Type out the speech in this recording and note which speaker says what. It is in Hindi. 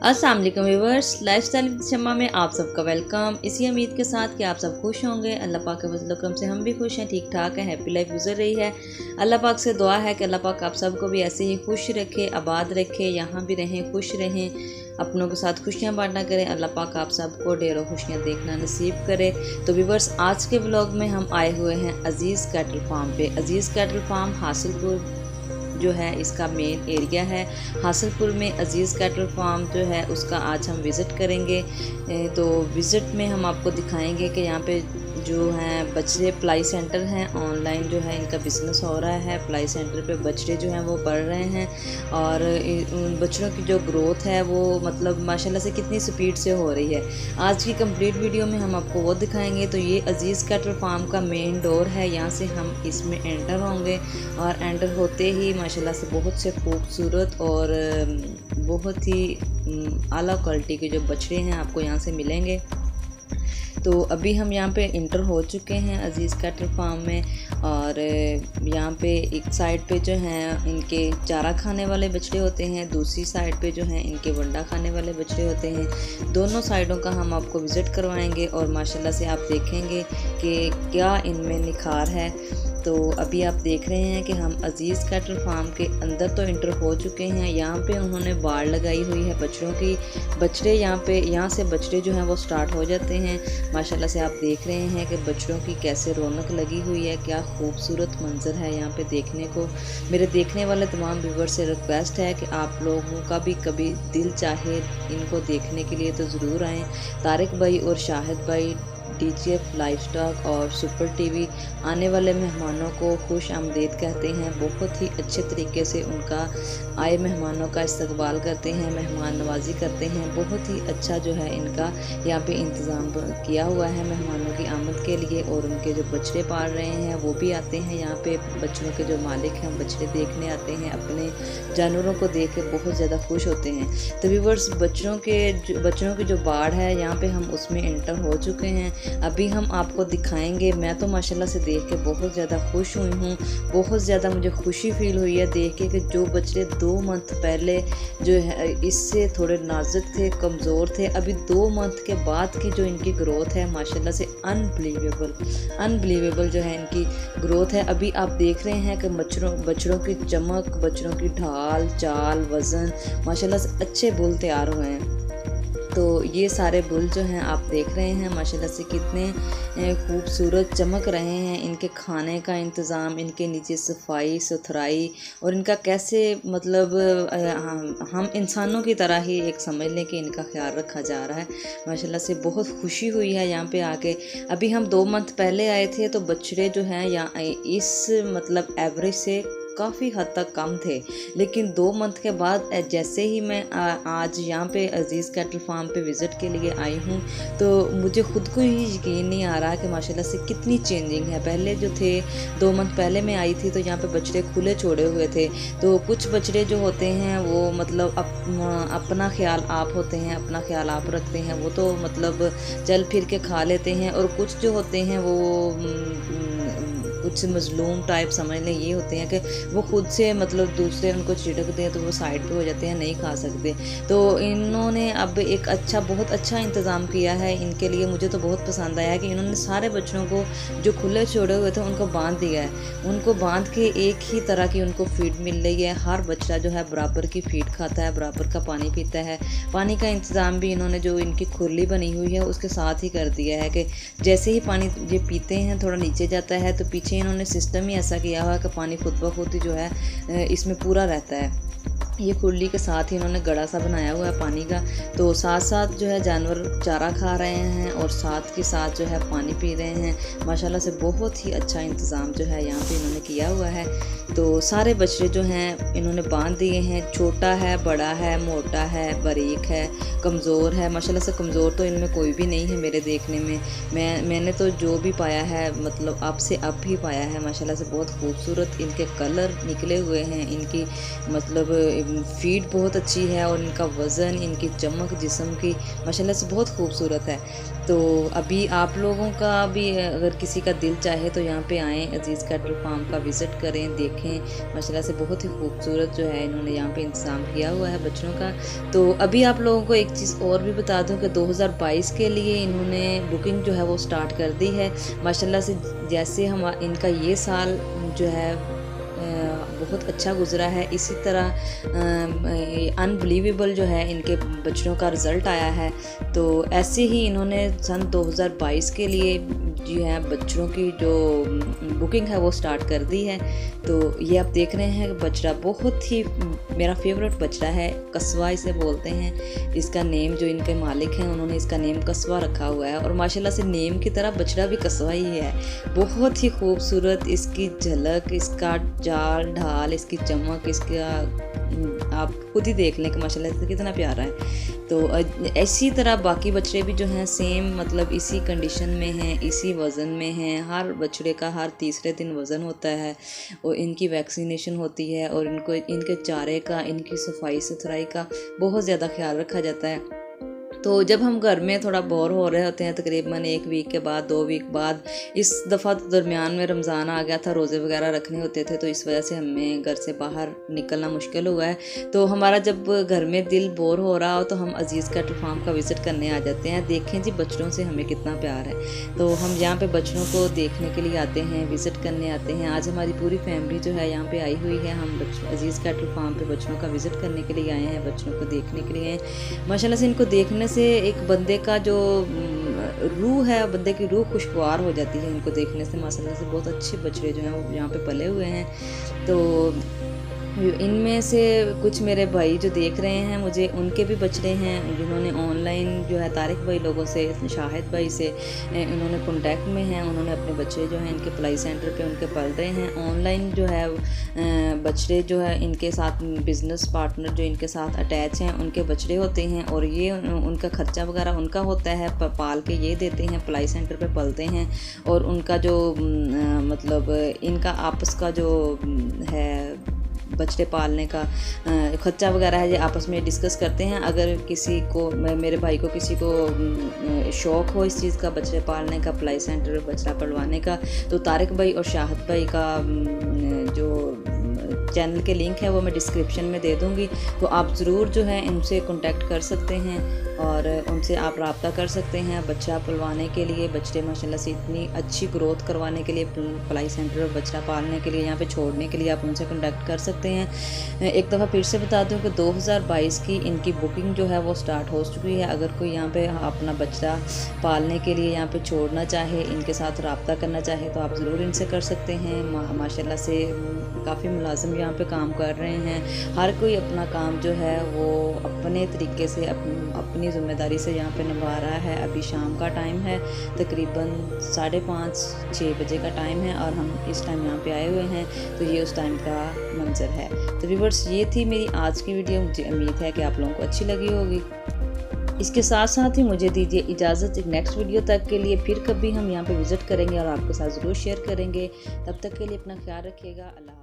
Speaker 1: अस्सलाम वालेकुम व्यूअर्स, लाइफस्टाइल विद शम्मा में आप सबका वेलकम। इसी उम्मीद के साथ कि आप सब खुश होंगे। अल्लाह पाक के फज़ल करम से हम भी खुश हैं, ठीक ठाक हैं, हैप्पी लाइफ गुजर रही है। अल्लाह पाक से दुआ है कि अल्लाह पाक आप सबको भी ऐसे ही खुश रखे, आबाद रखे, यहाँ भी रहें, खुश रहें, अपनों के साथ खुशियाँ बांटा करें। अल्लाह पाक आप सबको ढेरों खुशियाँ देखना नसीब करे। तो व्यूअर्स, आज के व्लॉग में हम आए हुए हैं अज़ीज़ कैटल फार्म पे। अज़ीज़ कैटल फार्म हासिलपुर जो है इसका मेन एरिया है। हासिलपुर में अज़ीज़ कैटल फार्म जो है उसका आज हम विज़िट करेंगे। तो विज़िट में हम आपको दिखाएंगे कि यहाँ पे जो हैं बछड़े पलाई सेंटर हैं, ऑनलाइन जो है इनका बिज़नेस हो रहा है। पलाई सेंटर पे बछड़े जो हैं वो बढ़ रहे हैं और उन बछड़ों की जो ग्रोथ है वो मतलब माशाल्लाह से कितनी स्पीड से हो रही है। आज की कंप्लीट वीडियो में हम आपको वो दिखाएंगे। तो ये अज़ीज़ कैटल फार्म का मेन डोर है, यहाँ से हम इसमें एंटर होंगे और एंटर होते ही माशाल्लाह से बहुत से खूबसूरत और बहुत ही आला क्वालिटी के जो बछड़े हैं आपको यहाँ से मिलेंगे। तो अभी हम यहाँ पे इंटर हो चुके हैं अज़ीज़ कैटल फार्म में और यहाँ पे एक साइड पे जो हैं इनके चारा खाने वाले बछड़े होते हैं, दूसरी साइड पे जो हैं इनके वंडा खाने वाले बछड़े होते हैं। दोनों साइडों का हम आपको विज़िट करवाएंगे और माशाल्लाह से आप देखेंगे कि क्या इनमें निखार है। तो अभी आप देख रहे हैं कि हम अज़ीज़ कैटल फार्म के अंदर तो इंटर हो चुके हैं। यहाँ पे उन्होंने बाड़ लगाई हुई है बछड़ों की। बछड़े यहाँ से बछड़े जो हैं वो स्टार्ट हो जाते हैं। माशाल्लाह से आप देख रहे हैं कि बछड़ों की कैसे रौनक लगी हुई है, क्या खूबसूरत मंजर है यहाँ पे देखने को। मेरे देखने वाले तमाम व्यूअर्स से रिक्वेस्ट है कि आप लोगों का भी कभी दिल चाहे इनको देखने के लिए तो ज़रूर आएँ। तारिक भाई और शाहिद भाई DGF लाइवस्टॉक और सुपर टीवी आने वाले मेहमानों को खुश आमदीद कहते हैं। बहुत ही अच्छे तरीके से उनका आए मेहमानों का इस्तकबाल करते हैं, मेहमान नवाजी करते हैं। बहुत ही अच्छा जो है इनका यहाँ पे इंतज़ाम किया हुआ है मेहमानों की आमद के लिए। और उनके जो बछड़े पाल रहे हैं वो भी आते हैं यहाँ पे। बच्चों के जो मालिक हैं बछड़े देखने आते हैं, अपने जानवरों को देख के बहुत ज़्यादा खुश होते हैं। तो व्यूअर्स, बच्चों की जो बाड़ है यहाँ पे हम उसमें एंटर हो चुके हैं। अभी हम आपको दिखाएंगे। मैं तो माशाल्लाह से देख के बहुत ज़्यादा खुश हुई हूँ, बहुत ज़्यादा मुझे खुशी फील हुई है देख के कि जो बच्चे 2 मंथ पहले जो है इससे थोड़े नाजुक थे, कमज़ोर थे, अभी 2 मंथ के बाद की जो इनकी ग्रोथ है माशाल्लाह से अनबिलीवेबल जो है इनकी ग्रोथ है। अभी आप देख रहे हैं कि बछड़ों की चमक, बछड़ों की ढाल चाल वज़न, माशाल्लाह से अच्छे बुल तैयार हुए हैं। तो ये सारे बुल जो हैं आप देख रहे हैं माशाल्लाह से कितने खूबसूरत चमक रहे हैं। इनके खाने का इंतज़ाम, इनके नीचे सफाई सुथराई और इनका कैसे मतलब हम इंसानों की तरह ही एक समझ लें कि इनका ख्याल रखा जा रहा है। माशाल्लाह से बहुत खुशी हुई है यहाँ पे आके। अभी हम 2 मंथ पहले आए थे तो बछड़े जो हैं यहाँ इस मतलब एवरेज से काफ़ी हद तक कम थे, लेकिन 2 मंथ के बाद जैसे ही मैं आज यहाँ पे अज़ीज़ कैटल फार्म पे विज़िट के लिए आई हूँ तो मुझे ख़ुद को ही यकीन नहीं आ रहा कि माशाल्लाह से कितनी चेंजिंग है। पहले जो थे 2 मंथ पहले मैं आई थी तो यहाँ पे बछड़े खुले छोड़े हुए थे। तो कुछ बछड़े जो होते हैं वो मतलब अपना ख्याल आप होते हैं, अपना ख्याल आप रखते हैं, वो तो मतलब चल फिर के खा लेते हैं। और कुछ जो होते हैं वो कुछ मजलूम टाइप समझ लें ये होते हैं कि वो खुद से मतलब दूसरे उनको छिड़कते हैं तो वो साइड पे हो जाते हैं, नहीं खा सकते। तो इन्होंने अब एक बहुत अच्छा इंतज़ाम किया है इनके लिए। मुझे तो बहुत पसंद आया कि इन्होंने सारे बच्चों को जो खुले छोड़े हुए थे उनको बांध दिया है। उनको बांध के एक ही तरह की उनको फीड मिल रही है। हर बच्चा जो है बराबर की फीड खाता है, बराबर का पानी पीता है। पानी का इंतज़ाम भी इन्होंने जो इनकी खुरली बनी हुई है उसके साथ ही कर दिया है कि जैसे ही पानी ये पीते हैं थोड़ा नीचे जाता है तो पीछे इन्होंने सिस्टम ही ऐसा किया हुआ है कि पानी खुद ब खुद जो है इसमें पूरा रहता है। ये खुरली के साथ ही इन्होंने गड़ा सा बनाया हुआ है पानी का। तो साथ साथ जो है जानवर चारा खा रहे हैं और साथ के साथ जो है पानी पी रहे हैं। माशाल्लाह से बहुत ही अच्छा इंतज़ाम जो है यहाँ पे इन्होंने किया हुआ है। तो सारे बछड़े जो हैं इन्होंने बांध दिए हैं। छोटा है, बड़ा है, मोटा है, बारीक है, कमज़ोर है। माशाल्लाह से कमज़ोर तो इनमें कोई भी नहीं है मेरे देखने में। मैंने तो जो भी पाया है मतलब अब से अब ही पाया है। माशाल्लाह से बहुत खूबसूरत इनके कलर निकले हुए हैं। इनकी मतलब फीड बहुत अच्छी है और इनका वज़न, इनकी चमक जिस्म की माशाल्लाह से बहुत खूबसूरत है। तो अभी आप लोगों का भी अगर किसी का दिल चाहे तो यहाँ पे आएँ, अज़ीज़ कैटल फार्म का विज़िट करें, देखें। माशाल्लाह से बहुत ही खूबसूरत जो है इन्होंने यहाँ पे इंतज़ाम किया हुआ है बछड़ों का। तो अभी आप लोगों को एक चीज़ और भी बता दूँ कि 2022 के लिए इन्होंने बुकिंग जो है वो स्टार्ट कर दी है। माशाल्लाह से जैसे हम इनका ये साल जो है बहुत अच्छा गुज़रा है, इसी तरह अनबिलीवेबल जो है इनके बच्चों का रिज़ल्ट आया है। तो ऐसे ही इन्होंने सन 2022 के लिए जो है बच्चों की जो बुकिंग है वो स्टार्ट कर दी है। तो ये आप देख रहे हैं बछड़ा बहुत ही मेरा फेवरेट बछड़ा है, कस्वा इसे बोलते हैं। इसका नेम जो इनके मालिक हैं उन्होंने इसका नेम कस्वा रखा हुआ है और माशाल्लाह से नेम की तरह बछड़ा भी कस्वा ही है। बहुत ही खूबसूरत इसकी झलक, इसका चाल ढाल, इसकी चमक, इसका आप खुद ही देख लें कि माशाल्लाह से कितना प्यारा है। तो इसी तरह बाकी बछड़े भी जो हैं सेम मतलब इसी कंडीशन में हैं, इसी वज़न में हैं। हर बछड़े का हर तीसरे दिन वज़न होता है और इनकी वैक्सीनेशन होती है और इनको इनके चारे का, इनकी सफाई सुथराई का बहुत ज़्यादा ख्याल रखा जाता है। तो जब हम घर में थोड़ा बोर हो रहे होते हैं तकरीबन 1 वीक के बाद, 2 वीक बाद, इस दफ़ा तो दरमियान में रमज़ान आ गया था, रोज़े वगैरह रखने होते थे, तो इस वजह से हमें घर से बाहर निकलना मुश्किल हुआ है। तो हमारा जब घर में दिल बोर हो रहा हो तो हम अज़ीज़ कैटल फार्म का विज़िट करने आ जाते हैं। देखें जी बछड़ों से हमें कितना प्यार है। तो हम यहाँ पे बछड़ों को देखने के लिए आते हैं, विज़िट करने आते हैं। आज हमारी पूरी फैमिली जो है यहाँ पे आई हुई है। हम अज़ीज़ कैटल फार्म पे बछड़ों का विज़िट करने के लिए आए हैं, बछड़ों को देखने के लिए। माशाल्लाह से इनको देखने से एक बंदे का जो रूह है, बंदे की रूह खुशगवार हो जाती है इनको देखने से। माशाल्लाह से बहुत अच्छे बछड़े जो हैं वो यहाँ पे पले हुए हैं। तो इनमें से कुछ मेरे भाई जो देख रहे हैं मुझे, उनके भी बछड़े हैं जिन्होंने ऑनलाइन जो है तारिक भाई लोगों से, शाहिद भाई से इन्होंने कॉन्टैक्ट में हैं। उन्होंने अपने बच्चे जो हैं इनके पलाई सेंटर पे उनके पल रहे हैं। ऑनलाइन जो है बछड़े जो है इनके साथ बिज़नेस पार्टनर जो इनके साथ अटैच हैं उनके बछड़े होते हैं और ये उनका खर्चा वगैरह उनका होता है, पाल के ये देते हैं, पलाई सेंटर पे पलते हैं। और उनका जो मतलब इनका आपस का जो है बछड़े पालने का खर्चा वगैरह है ये आपस में डिस्कस करते हैं। अगर किसी को, मेरे भाई को किसी को शौक़ हो इस चीज़ का, बछड़े पालने का, पलाई सेंटर बछड़ा पलवाने का, तो तारिक भाई और शाहिद भाई का जो चैनल के लिंक है वो मैं डिस्क्रिप्शन में दे दूँगी। तो आप ज़रूर जो है इनसे कांटेक्ट कर सकते हैं और उनसे आप रब्ता कर सकते हैं बच्चा पलवाने के लिए। बछड़े माशाल्लाह से इतनी अच्छी ग्रोथ करवाने के लिए, पलाई सेंटर और बछड़ा पालने के लिए, यहाँ पे छोड़ने के लिए आप उनसे कांटेक्ट कर सकते हैं। एक दफ़ा फिर से बता दूँ कि 2022 की इनकी बुकिंग जो है वो स्टार्ट हो चुकी है। अगर कोई यहाँ पे अपना बच्चा पालने के लिए यहाँ पे छोड़ना चाहे, इनके साथ रब्ता करना चाहे तो आप ज़रूर इनसे कर सकते हैं। माशाल्लाह से काफ़ी मुलाजिम यहाँ पे काम कर रहे हैं। हर कोई अपना काम जो है वो अपने तरीके से अपनी ज़िम्मेदारी से यहाँ पे निभा रहा है। अभी शाम का टाइम है, तकरीबन 5:30-6 बजे का टाइम है और हम इस टाइम यहाँ पे आए हुए हैं। तो ये उस टाइम का मंजर है। तो व्यूअर्स ये थी मेरी आज की वीडियो। मुझे उम्मीद है कि आप लोगों को अच्छी लगी होगी। इसके साथ साथ ही मुझे दीजिए इजाज़त, एक नेक्स्ट वीडियो तक के लिए फिर कभी हम यहाँ पे विज़िट करेंगे और आपके साथ ज़रूर शेयर करेंगे। तब तक के लिए अपना ख्याल रखिएगा। अल्लाह।